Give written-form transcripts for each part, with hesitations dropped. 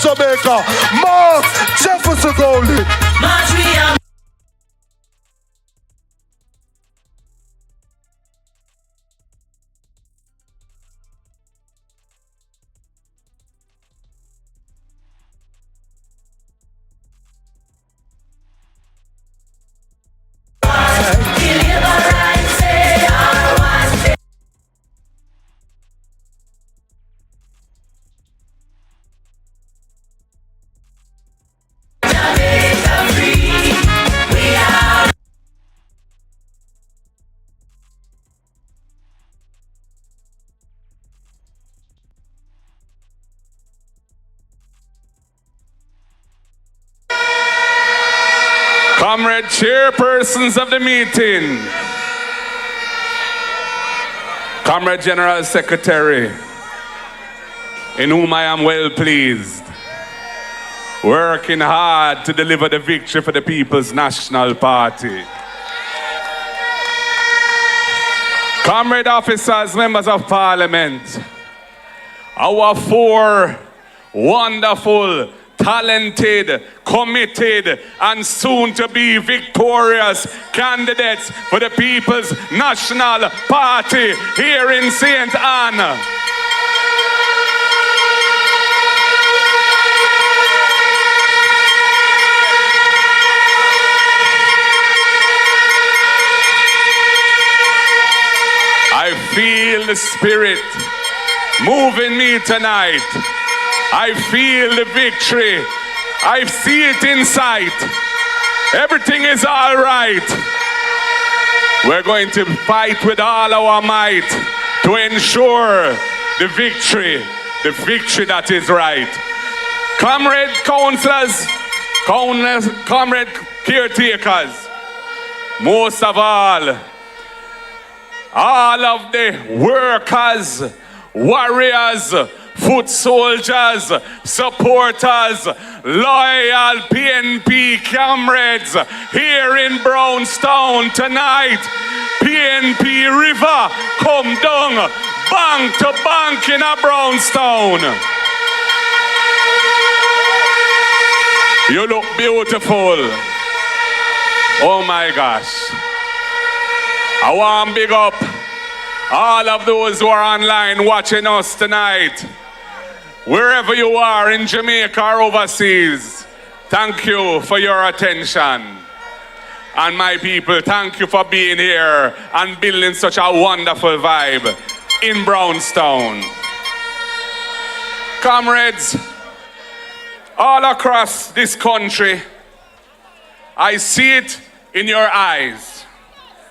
Jamaica, Mark Jefferson Goldie. Comrade chairpersons of the meeting, Comrade General Secretary, in whom I am well pleased, working hard to deliver the victory for the People's National Party. Comrade officers, members of parliament, our four wonderful, talented, committed, and soon to be victorious candidates for the People's National Party here in St. Anne. I feel the spirit moving me tonight. I feel the victory. I see it in sight. Everything is all right. We're going to fight with all our might to ensure the victory that is right. Comrade councillors, comrade caretakers, most of all of the workers, warriors, foot soldiers, supporters, loyal PNP comrades here in Brownstown tonight. PNP River come down bank to bank in a Brownstown. You look beautiful. Oh my gosh. I want to big up all of those who are online watching us tonight. Wherever you are, in Jamaica or overseas, thank you for your attention. And my people, thank you for being here and building such a wonderful vibe in Brownstown. Comrades, all across this country, I see it in your eyes.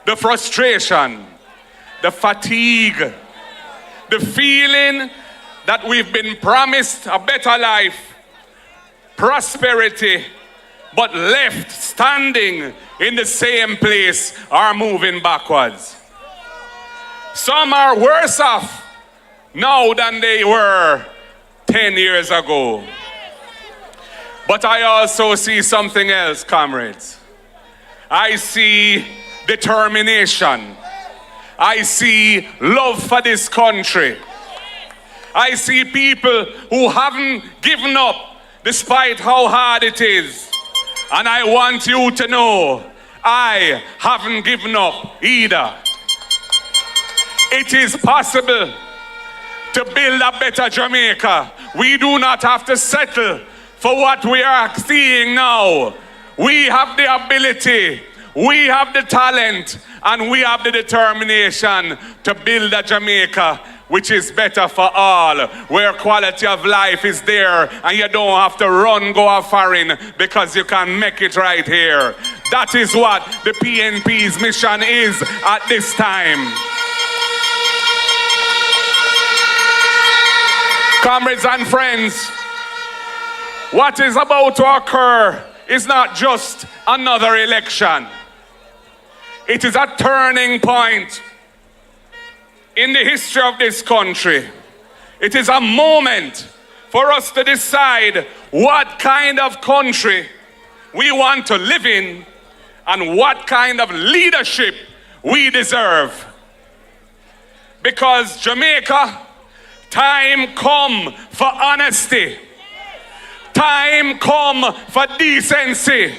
The frustration, the fatigue, the feeling that we've been promised a better life, prosperity, but left standing in the same place or moving backwards. Some are worse off now than they were 10 years ago. But I also see something else, comrades. I see determination. I see love for this country. I see people who haven't given up despite how hard it is. And I want you to know, I haven't given up either. It is possible to build a better Jamaica. We do not have to settle for what we are seeing now. We have the ability, we have the talent, and we have the determination to build a Jamaica which is better for all, where quality of life is there and you don't have to run, go a foreign because you can make it right here. That is what the PNP's mission is at this time. Comrades and friends, what is about to occur is not just another election. It is a turning point in the history of this country. It is a moment for us to decide what kind of country we want to live in and what kind of leadership we deserve. Because Jamaica, time come for honesty. Time come for decency.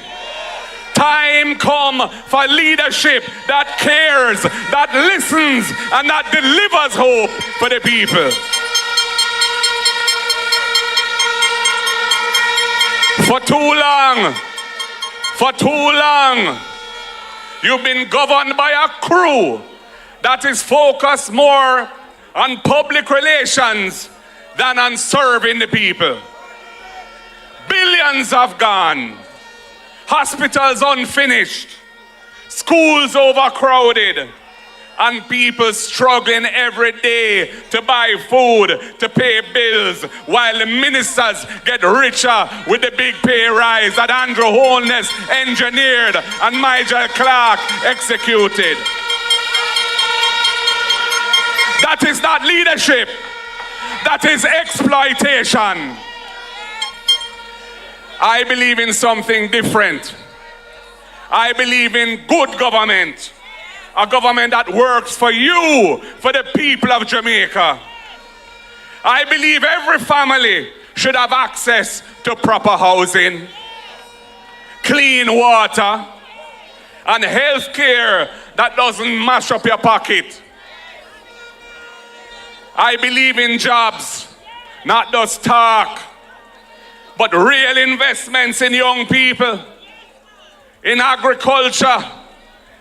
Time come for leadership that cares, that listens, and that delivers hope for the people. For too long, you've been governed by a crew that is focused more on public relations than on serving the people. Billions have gone. Hospitals unfinished, schools overcrowded, and people struggling every day to buy food, to pay bills, while the ministers get richer with the big pay rise that Andrew Holness engineered and Nigel Clark executed. That is not leadership. That is exploitation. I believe in something different. I believe in good government. A government that works for you, for the people of Jamaica. I believe every family should have access to proper housing, clean water, and health care that doesn't mash up your pocket. I believe in jobs, not just talk, but real investments in young people, in agriculture,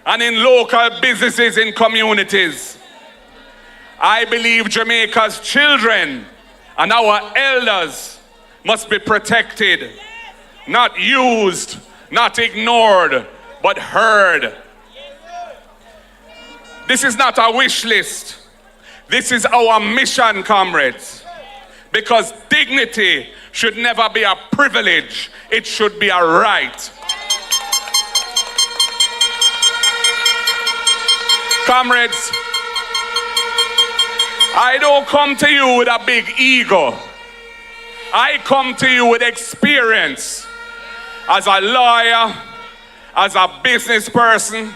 and in local businesses in communities. I believe Jamaica's children and our elders must be protected, not used, not ignored, but heard. This is not a wish list. This is our mission, comrades. Because dignity should never be a privilege. It should be a right. Comrades, I don't come to you with a big ego. I come to you with experience as a lawyer, as a business person,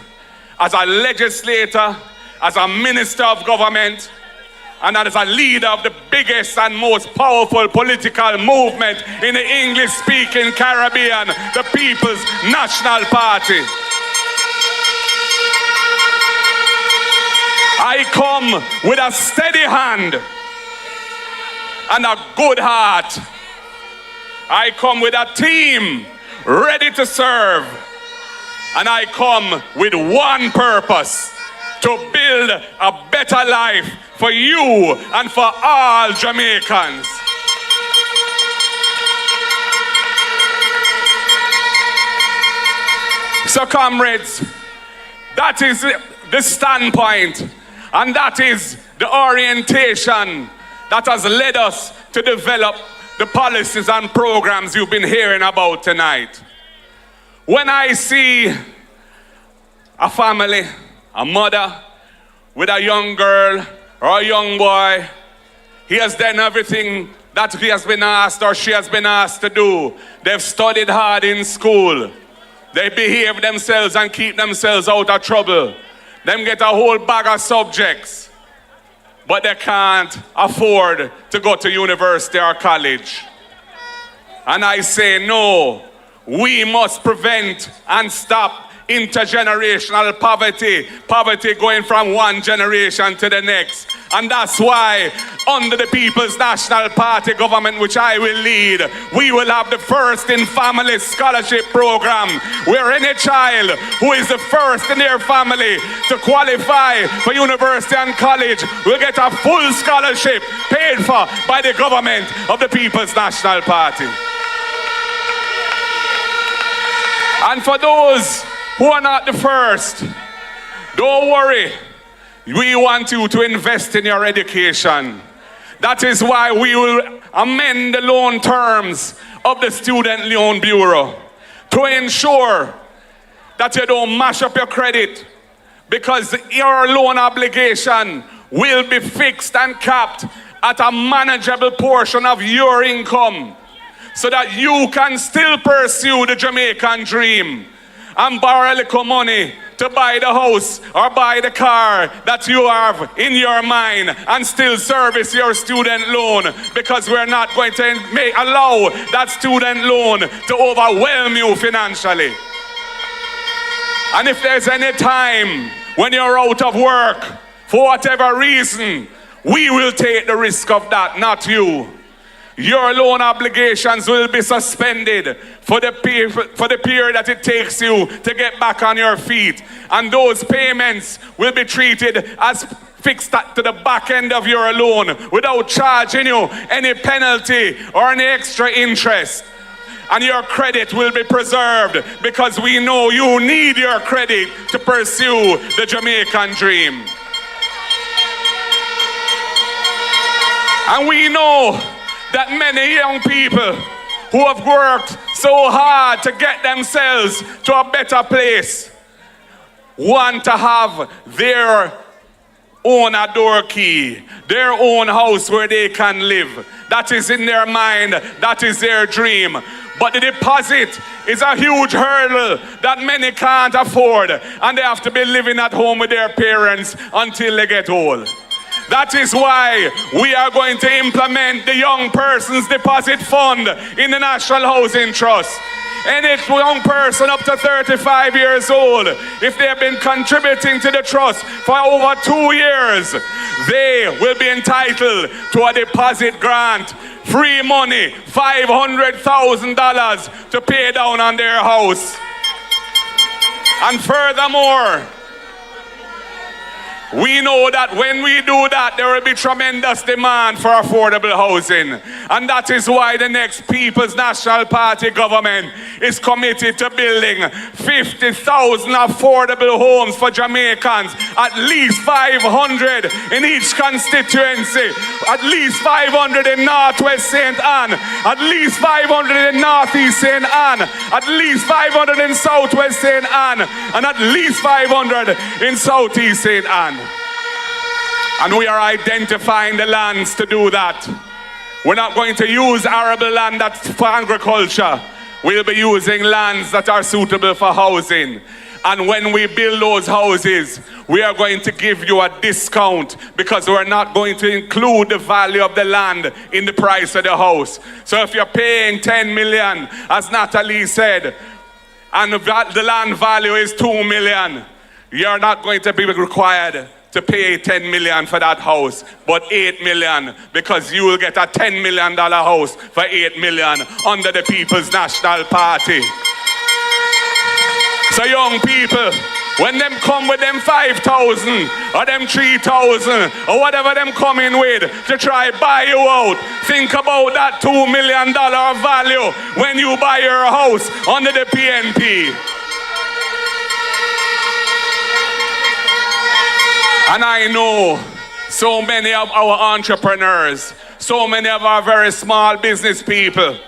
as a legislator, as a minister of government, and as a leader of the biggest and most powerful political movement in the English-speaking Caribbean, the People's National Party. I come with a steady hand and a good heart. I come with a team ready to serve. And I come with one purpose: to build a better life for you and for all Jamaicans. So comrades, that is the standpoint, and that is the orientation that has led us to develop the policies and programs you've been hearing about tonight. When I see a family, a mother with a young girl or a young boy, he has done everything that he has been asked or she has been asked to do. They've studied hard in school. They behave themselves and keep themselves out of trouble. Them get a whole bag of subjects, but they can't afford to go to university or college. And I say no, we must prevent and stop intergenerational poverty going from one generation to the next. And that's why under the People's National Party government, which I will lead, we will have the first in family scholarship program, where any child who is the first in their family to qualify for university and college will get a full scholarship paid for by the government of the People's National Party. And for those who are not the first, don't worry. We want you to invest in your education. That is why we will amend the loan terms of the Student Loan Bureau to ensure that you don't mash up your credit, because your loan obligation will be fixed and capped at a manageable portion of your income, so that you can still pursue the Jamaican dream and borrow a little money to buy the house or buy the car that you have in your mind and still service your student loan, because we're not going to allow that student loan to overwhelm you financially. And if there's any time when you're out of work, for whatever reason, we will take the risk of that, not you. Your loan obligations will be suspended for the period that it takes you to get back on your feet. And those payments will be treated as fixed to the back end of your loan without charging you any penalty or any extra interest. And your credit will be preserved, because we know you need your credit to pursue the Jamaican dream. And we know that many young people who have worked so hard to get themselves to a better place want to have their own door key, their own house where they can live. That is in their mind, that is their dream. But the deposit is a huge hurdle that many can't afford, and they have to be living at home with their parents until they get old. That is why we are going to implement the Young Persons Deposit Fund in the National Housing Trust. Any young person up to 35 years old, if they have been contributing to the trust for over 2 years, they will be entitled to a deposit grant, free money, $500,000 to pay down on their house. And furthermore, we know that when we do that, there will be tremendous demand for affordable housing. And that is why the next People's National Party government is committed to building 50,000 affordable homes for Jamaicans, at least 500 in each constituency, at least 500 in Northwest St. Anne, at least 500 in Northeast St. Anne, at least 500 in Southwest St. Anne, and at least 500 in Southeast St. Anne. And we are identifying the lands to do that. We're not going to use arable land that's for agriculture. We'll be using lands that are suitable for housing. And when we build those houses, we are going to give you a discount, because we're not going to include the value of the land in the price of the house. So if you're paying 10 million, as Natalie said, and the land value is 2 million, you're not going to be required to pay 10 million for that house, but 8 million, because you will get a $10 million house for 8 million under the People's National Party. So young people, when them come with them 5,000 or them 3,000 or whatever them coming with to try buy you out, think about that $2 million value when you buy your house under the PNP. And I know so many of our entrepreneurs, so many of our very small business people,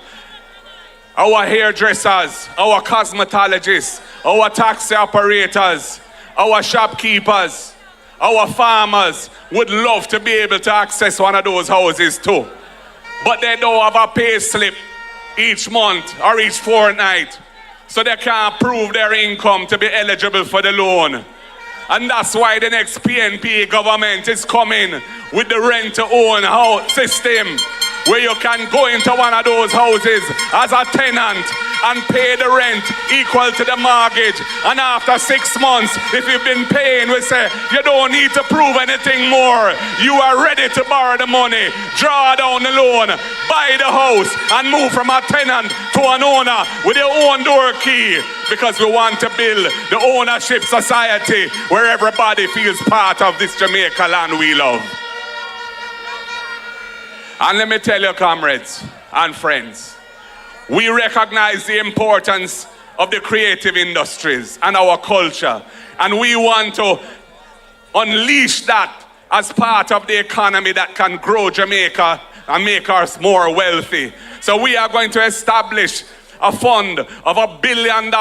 our hairdressers, our cosmetologists, our taxi operators, our shopkeepers, our farmers would love to be able to access one of those houses too. But they don't have a pay slip each month or each fortnight, so they can't prove their income to be eligible for the loan. And that's why the next PNP government is coming with the rent-to-own house system, where you can go into one of those houses as a tenant and pay the rent equal to the mortgage. And after 6 months, if you've been paying, we say you don't need to prove anything more. You are ready to borrow the money, draw down the loan, buy the house, and move from a tenant to an owner with your own door key. Because we want to build the ownership society where everybody feels part of this Jamaica land we love. And let me tell you, comrades and friends, we recognize the importance of the creative industries and our culture, and we want to unleash that as part of the economy that can grow Jamaica and make us more wealthy. So we are going to establish a fund of $1 billion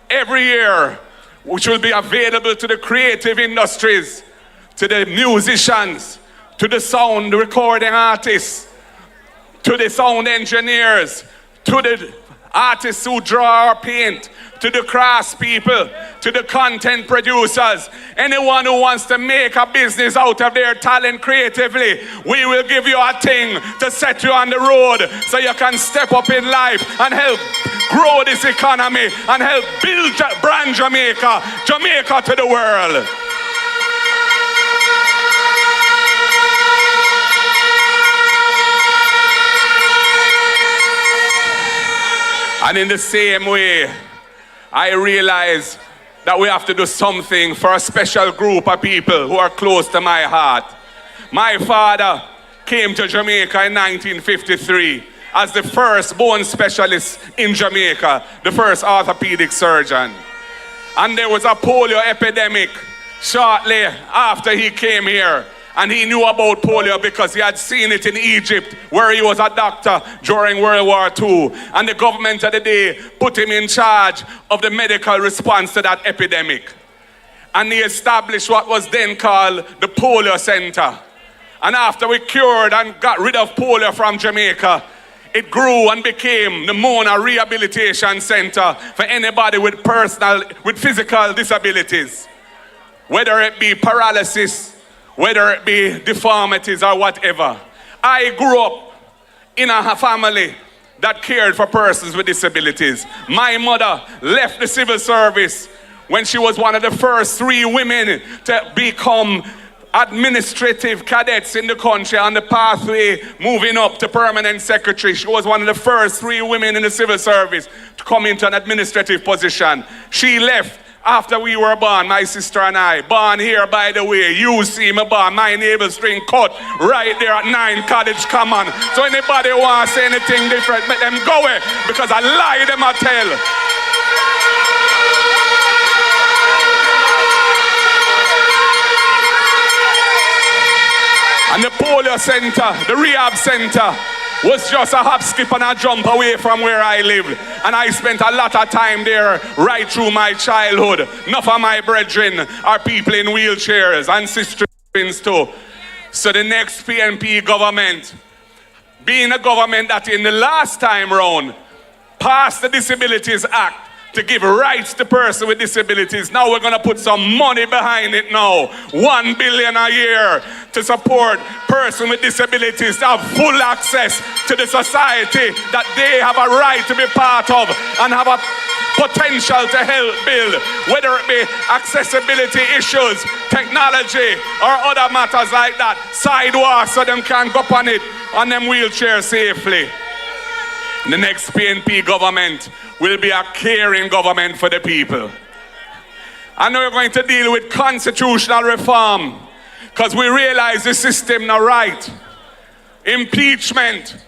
every year, which will be available to the creative industries, to the musicians, to the sound recording artists, to the sound engineers, to the artists who draw or paint, to the crafts people, to the content producers, anyone who wants to make a business out of their talent creatively, we will give you a thing to set you on the road so you can step up in life and help grow this economy and help build brand Jamaica, Jamaica to the world. And in the same way, I realize that we have to do something for a special group of people who are close to my heart. My father came to Jamaica in 1953 as the first bone specialist in Jamaica, the first orthopedic surgeon. And there was a polio epidemic shortly after he came here. And he knew about polio because he had seen it in Egypt, where he was a doctor during World War II. And the government of the day put him in charge of the medical response to that epidemic. And he established what was then called the Polio Center. And after we cured and got rid of polio from Jamaica, it grew and became the Mona Rehabilitation Center for anybody with physical disabilities, whether it be paralysis, whether it be deformities or whatever. I grew up in a family that cared for persons with disabilities. My mother left the civil service when she was one of the first 3 women to become administrative cadets in the country on the pathway moving up to permanent secretary. She was one of the first 3 women in the civil service to come into an administrative position. She left after we were born, my sister and I. Born here, by the way. You see me born. My navel string cut right there at 9 College Common. So anybody wants to say anything different, let them go away, because I lie them I tell. And the polio center, the rehab center, was just a hop, skip and a jump away from where I lived. And I spent a lot of time there right through my childhood. Enough of my brethren are people in wheelchairs and sisters too. So the next PNP government, being a government that in the last time round passed the Disabilities Act to give rights to persons with disabilities. Now we're going to put some money behind it now. 1 billion a year to support persons with disabilities to have full access to the society that they have a right to be part of and have a potential to help build, whether it be accessibility issues, technology, or other matters like that. Sidewalks so them can go on it on them wheelchairs safely. The next PNP government will be a caring government for the people. And we're going to deal with constitutional reform because we realize the system not right. Impeachment,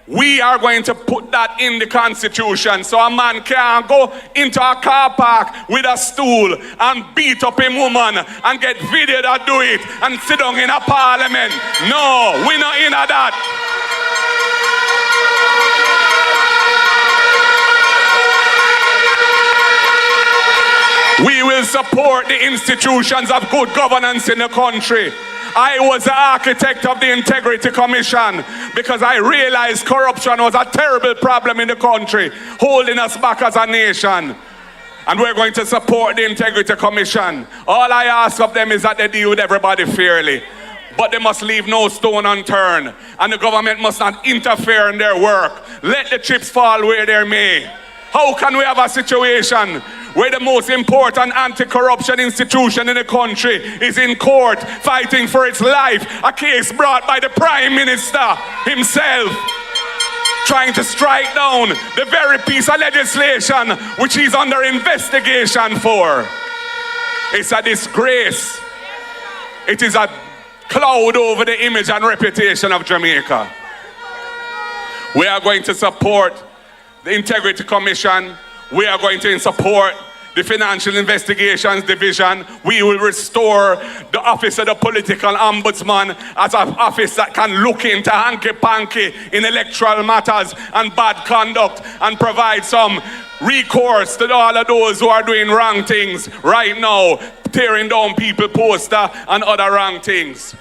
we are going to put that in the Constitution so a man can't go into a car park with a stool and beat up a woman and get video that do it and sit down in a parliament. No, we're not in that. We will support the institutions of good governance in the country. I was the architect of the Integrity Commission because I realized corruption was a terrible problem in the country, holding us back as a nation. And we're going to support the Integrity Commission. All I ask of them is that they deal with everybody fairly. But they must leave no stone unturned. And the government must not interfere in their work. Let the chips fall where they may. How can we have a situation where the most important anti-corruption institution in the country is in court fighting for its life, a case brought by the Prime Minister himself, trying to strike down the very piece of legislation which he's under investigation for? It's a disgrace. It is a cloud over the image and reputation of Jamaica. We are going to support the Integrity Commission. We are going to support the Financial Investigations Division. We will restore the office of the Political Ombudsman as an office that can look into hanky-panky in electoral matters and bad conduct and provide some recourse to all of those who are doing wrong things right now, tearing down people's poster and other wrong things.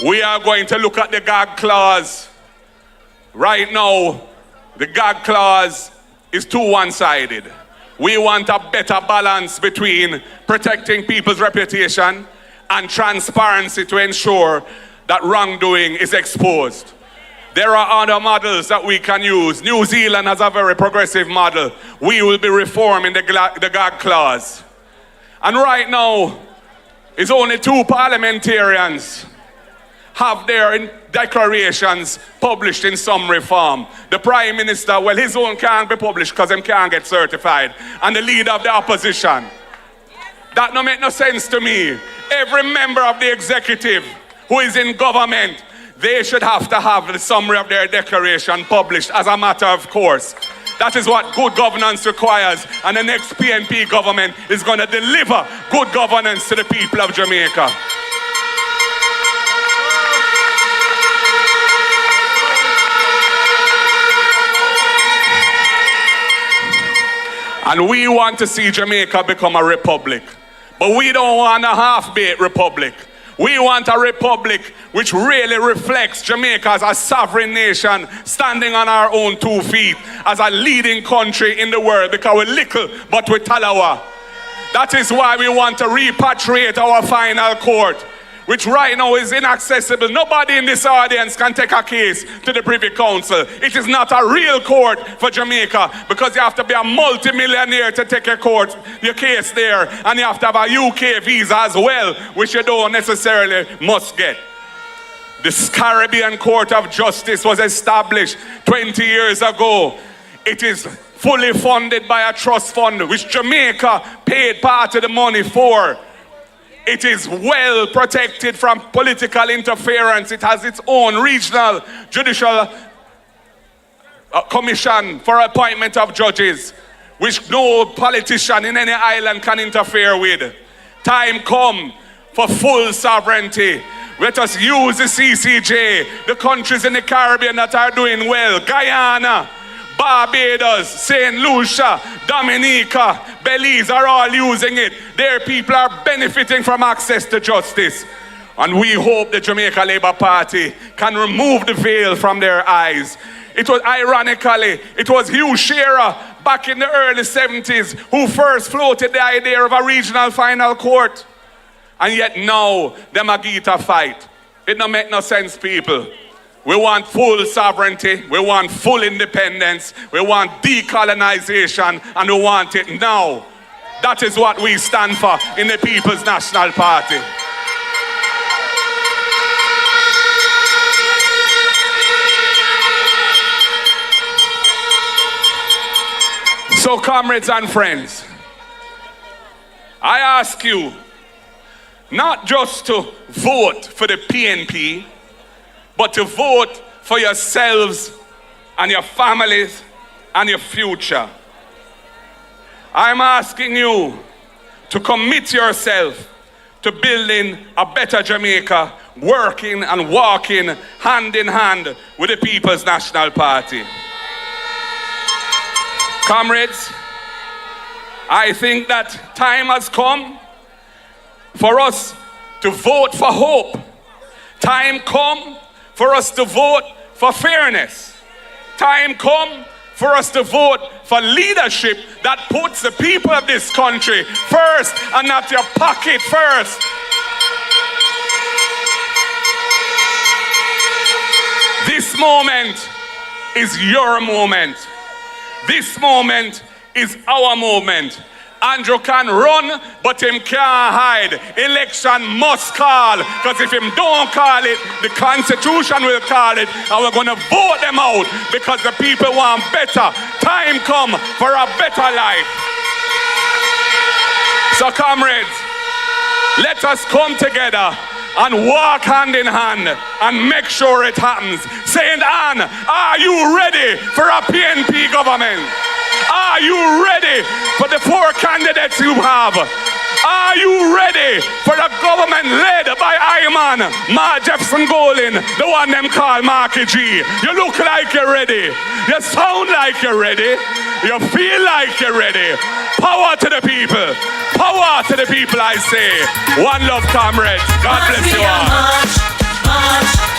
We are going to look at the gag clause. Right now, The God clause is too one-sided. We want a better balance between protecting people's reputation and transparency to ensure that wrongdoing is exposed. There are other models that we can use. New Zealand has a very progressive model. We will be reforming the God clause. And right now, it's only 2 parliamentarians have their declarations published in some reform. The Prime Minister, well, his own can't be published because him can't get certified. And the leader of the opposition. That don't make no sense to me. Every member of the executive who is in government, they should have to have the summary of their declaration published as a matter of course. That is what good governance requires, and the next PNP government is going to deliver good governance to the people of Jamaica. And we want to see Jamaica become a republic. But we don't want a half-baked republic. We want a republic which really reflects Jamaica as a sovereign nation standing on our own 2 feet as a leading country in the world, because we're little but we're Talawa. That is why we want to repatriate our final court, which right now is inaccessible. Nobody in this audience can take a case to the Privy Council. It is not a real court for Jamaica because you have to be a multi-millionaire to take your case there, and you have to have a UK visa as well, which you don't necessarily must get. The Caribbean Court of Justice was established 20 years ago. It is fully funded by a trust fund, which Jamaica paid part of the money for. It is well protected from political interference. It has its own regional judicial commission for appointment of judges, which no politician in any island can interfere with. Time come for full sovereignty. Let us use the CCJ, the countries in the Caribbean that are doing well. Guyana, Barbados, St. Lucia, Dominica, Belize are all using it. Their people are benefiting from access to justice. And we hope the Jamaica Labour Party can remove the veil from their eyes. It was ironically, it was Hugh Shearer back in the early 70s who first floated the idea of a regional final court. And yet now, them agita a fight. It don't make no sense, people. We want full sovereignty, we want full independence, we want decolonization, and we want it now. That is what we stand for in the People's National Party. So, comrades and friends, I ask you not just to vote for the PNP, but to vote for yourselves and your families and your future. I'm asking you to commit yourself to building a better Jamaica, working and walking hand in hand with the People's National Party. Comrades, I think that time has come for us to vote for hope. Time come for us to vote for fairness. Time come for us to vote for leadership that puts the people of this country first and not your pocket first. This moment is your moment. This moment is our moment. Andrew can run, but him can't hide. Election must call, because if him don't call it, the Constitution will call it, and we're going to vote them out because the people want better. Time come for a better life. So comrades, let us come together and walk hand in hand and make sure it happens. St. Anne, are you ready for a PNP government? Are you ready for the 4 candidates you have? Are you ready for a government led by Iman, Jefferson Golin, the one them call Marky G? You look like you're ready. You sound like you're ready. You feel like you're ready. Power to the people. Power to the people, I say. One love, comrades. God bless you all.